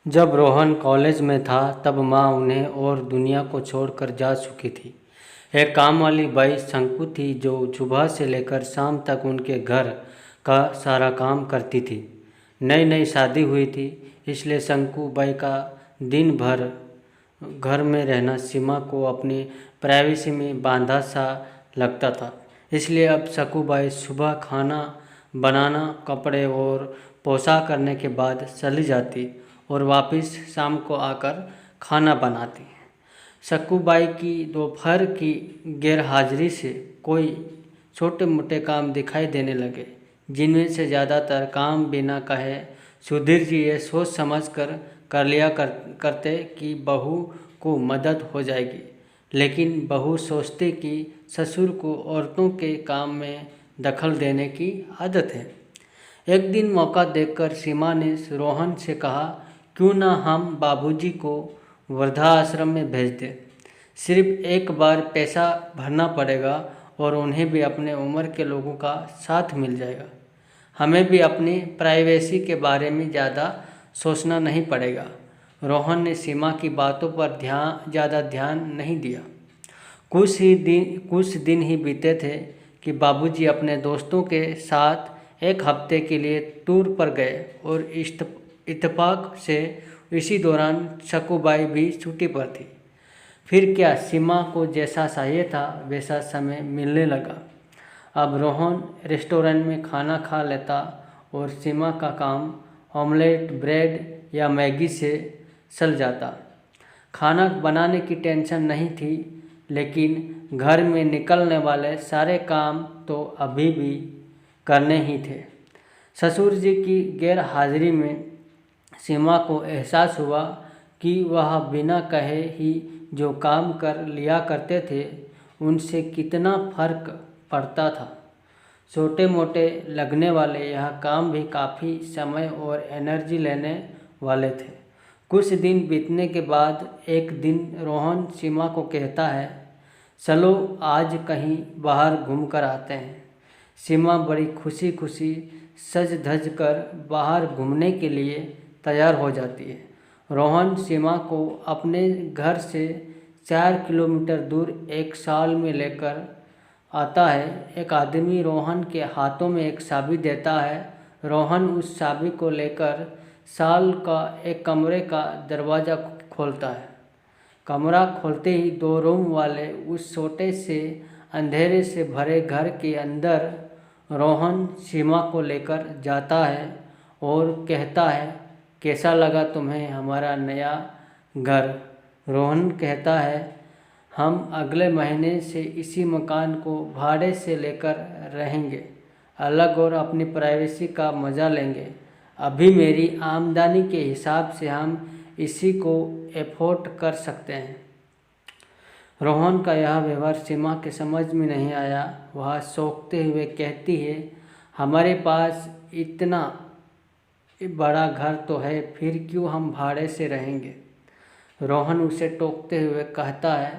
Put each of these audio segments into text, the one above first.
जब रोहन कॉलेज में था तब माँ उन्हें और दुनिया को छोड़कर जा चुकी थी। एक काम वाली बाई शंकु थी जो सुबह से लेकर शाम तक उनके घर का सारा काम करती थी। नई नई शादी हुई थी, इसलिए शंकु बाई का दिन भर घर में रहना सीमा को अपनी प्राइवेसी में बांधा सा लगता था। इसलिए अब शंकुबाई सुबह खाना बनाना, कपड़े और पोशाक करने के बाद चली जाती और वापस शाम को आकर खाना बनाती। शंकुबाई की दोपहर की गैरहाजिरी से कोई छोटे मोटे काम दिखाई देने लगे, जिनमें से ज़्यादातर काम बिना कहे सुधीर जी ये सोच समझ कर लिया करते कि बहू को मदद हो जाएगी। लेकिन बहू सोचती कि ससुर को औरतों के काम में दखल देने की आदत है। एक दिन मौका देखकर सीमा ने रोहन से कहा, क्यों ना हम बाबूजी को वृद्धाश्रम में भेज दें। सिर्फ एक बार पैसा भरना पड़ेगा और उन्हें भी अपने उम्र के लोगों का साथ मिल जाएगा। हमें भी अपनी प्राइवेसी के बारे में ज़्यादा सोचना नहीं पड़ेगा। रोहन ने सीमा की बातों पर ज़्यादा ध्यान नहीं दिया। कुछ दिन ही बीते थे कि बाबूजी अपने दोस्तों के साथ एक हफ्ते के लिए टूर पर गए और इत्तेफाक से इसी दौरान शंकुबाई भी छुट्टी पर थी। फिर क्या, सीमा को जैसा चाहिए था वैसा समय मिलने लगा। अब रोहन रेस्टोरेंट में खाना खा लेता और सीमा का काम ऑमलेट, ब्रेड या मैगी से चल जाता। खाना बनाने की टेंशन नहीं थी, लेकिन घर में निकलने वाले सारे काम तो अभी भी करने ही थे। ससुर जी की गैर हाजिरी में सीमा को एहसास हुआ कि वह बिना कहे ही जो काम कर लिया करते थे उनसे कितना फर्क पड़ता था। छोटे मोटे लगने वाले यह काम भी काफ़ी समय और एनर्जी लेने वाले थे। कुछ दिन बीतने के बाद एक दिन रोहन सीमा को कहता है, चलो आज कहीं बाहर घूम कर आते हैं। सीमा बड़ी खुशी खुशी सज धज कर बाहर घूमने के लिए तैयार हो जाती है। रोहन सीमा को अपने घर से 4 किलोमीटर दूर एक साल में लेकर आता है। एक आदमी रोहन के हाथों में एक चाबी देता है। रोहन उस चाबी को लेकर साल का एक कमरे का दरवाज़ा खोलता है। कमरा खोलते ही 2 रूम वाले उस छोटे से अंधेरे से भरे घर के अंदर रोहन सीमा को लेकर जाता है और कहता है, कैसा लगा तुम्हें हमारा नया घर। रोहन कहता है, हम अगले महीने से इसी मकान को भाड़े से लेकर रहेंगे, अलग और अपनी प्राइवेसी का मज़ा लेंगे। अभी मेरी आमदनी के हिसाब से हम इसी को एफोर्ड कर सकते हैं। रोहन का यह व्यवहार सीमा के समझ में नहीं आया। वह सोचते हुए कहती है, हमारे पास इतना बड़ा घर तो है, फिर क्यों हम भाड़े से रहेंगे। रोहन उसे टोकते हुए कहता है,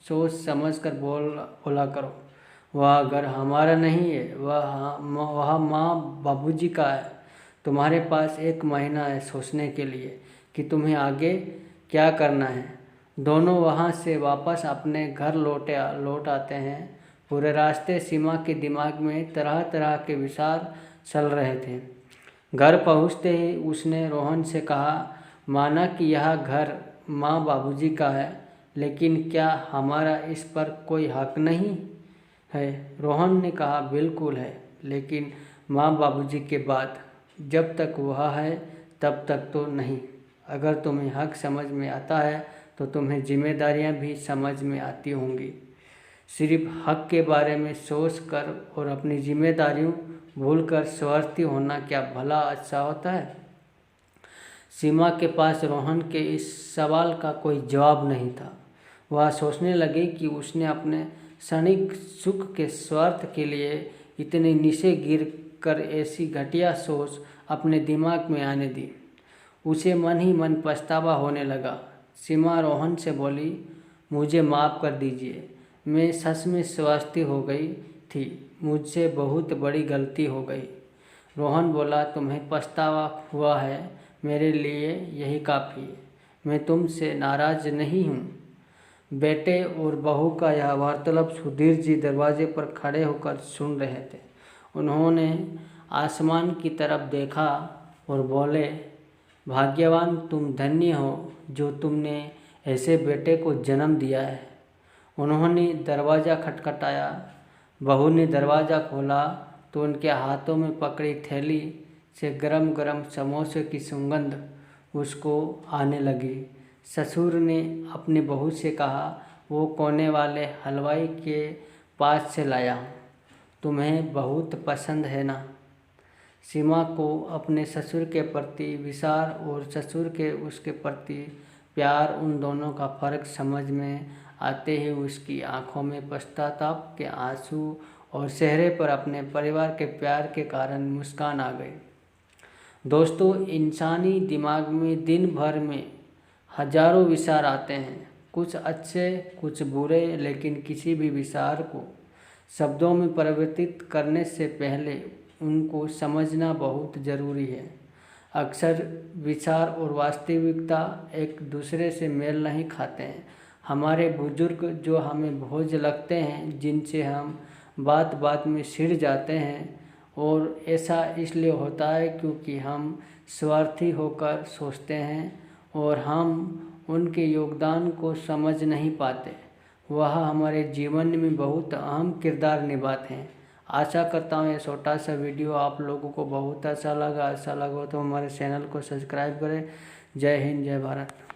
सोच समझ कर बोला करो। वह घर हमारा नहीं है, वह माँ बाबूजी का है। तुम्हारे पास 1 महीना है सोचने के लिए कि तुम्हें आगे क्या करना है। दोनों वहाँ से वापस अपने घर लौट आते हैं। पूरे रास्ते सीमा के दिमाग में तरह तरह के विचार चल रहे थे। घर पहुँचते ही उसने रोहन से कहा, माना कि यह घर माँ बाबूजी का है, लेकिन क्या हमारा इस पर कोई हक नहीं है। रोहन ने कहा, बिल्कुल है, लेकिन माँ बाबूजी के बाद जब तक वह है तब तक तो नहीं। अगर तुम्हें हक समझ में आता है तो तुम्हें जिम्मेदारियाँ भी समझ में आती होंगी। सिर्फ हक के बारे में सोच कर और अपनी जिम्मेदारियों भूलकर स्वार्थी होना क्या भला अच्छा होता है। सीमा के पास रोहन के इस सवाल का कोई जवाब नहीं था। वह सोचने लगी कि उसने अपने क्षणिक सुख के स्वार्थ के लिए इतने नीचे गिर कर ऐसी घटिया सोच अपने दिमाग में आने दी। उसे मन ही मन पछतावा होने लगा। सीमा रोहन से बोली, मुझे माफ़ कर दीजिए, मैं सच में स्वार्थी हो गई थी, मुझसे बहुत बड़ी गलती हो गई। रोहन बोला, तुम्हें पछतावा हुआ है, मेरे लिए यही काफ़ी है। मैं तुमसे नाराज़ नहीं हूँ। बेटे और बहू का यह वार्तालाप सुधीर जी दरवाजे पर खड़े होकर सुन रहे थे। उन्होंने आसमान की तरफ देखा और बोले, भाग्यवान तुम धन्य हो जो तुमने ऐसे बेटे को जन्म दिया है। उन्होंने दरवाज़ा खटखटाया। बहू ने दरवाज़ा खोला तो उनके हाथों में पकड़ी थैली से गरम गरम समोसे की सुगंध उसको आने लगी। ससुर ने अपनी बहू से कहा, वो कोने वाले हलवाई के पास से लाया हूँ, तुम्हें बहुत पसंद है ना। सीमा को अपने ससुर के प्रति विचार और ससुर के उसके प्रति प्यार, उन दोनों का फर्क समझ में आते ही उसकी आंखों में पश्चाताप के आंसू और चेहरे पर अपने परिवार के प्यार के कारण मुस्कान आ गई। दोस्तों, इंसानी दिमाग में दिन भर में हजारों विचार आते हैं, कुछ अच्छे कुछ बुरे, लेकिन किसी भी विचार को शब्दों में परिवर्तित करने से पहले उनको समझना बहुत ज़रूरी है। अक्सर विचार और वास्तविकता एक दूसरे से मेल नहीं खाते हैं। हमारे बुजुर्ग जो हमें बोझ लगते हैं, जिनसे हम बात बात में छिड़ जाते हैं, और ऐसा इसलिए होता है क्योंकि हम स्वार्थी होकर सोचते हैं और हम उनके योगदान को समझ नहीं पाते। वह हमारे जीवन में बहुत अहम किरदार निभाते हैं। आशा करता हूँ ये छोटा सा वीडियो आप लोगों को बहुत अच्छा लगा। तो हमारे चैनल को सब्सक्राइब करें। जय हिंद, जय भारत।